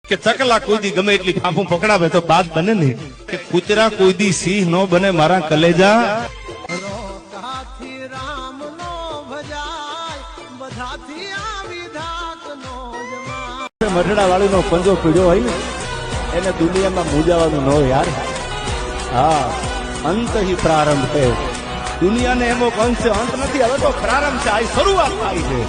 કે ચકલા કોઈ દી ગમે એટલી ફાંફું પકડાવે તો બાદ બને ને કે કૂતરા કોઈ દી સિંહ નો બને મારા કલેજા મઢડા વાળી નો પંજો પીડ્યો હોય ને એને દુનિયામાં મૂજાવાનું ન હોય યાર. હા, અંત ही પ્રારંભ છે. દુનિયાને એમો અંત છે, અંત નથી, હવે તો પ્રારંભ છે, આ શરૂઆત થાય છે.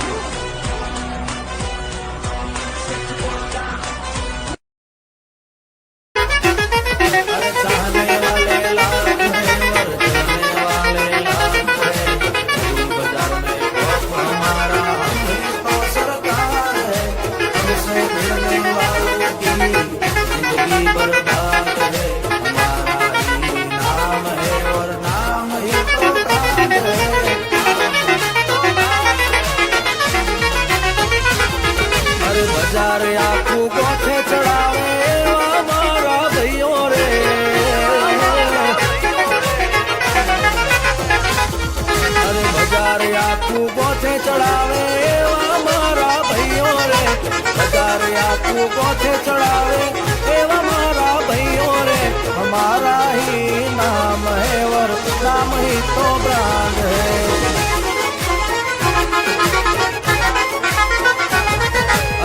बजारे आखू गोथे चढ़ावे हमारा भैयों रे, अरे बजारे आखू गोथे चढ़ावे हमारा भैयों रे, बजारे आखू गोथे चढ़ावे हमारा भैयों रे, हमारा ही नाम है वर नाम ही तो ब्रांड है.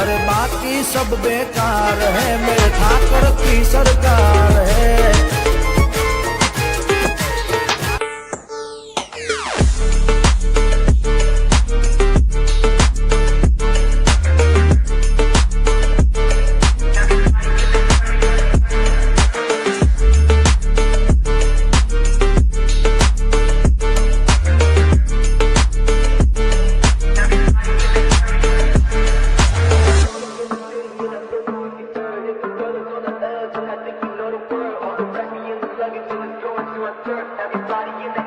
अरे बाकी सब बेकार है, मेरे ठाकर की सरकार है. Everybody in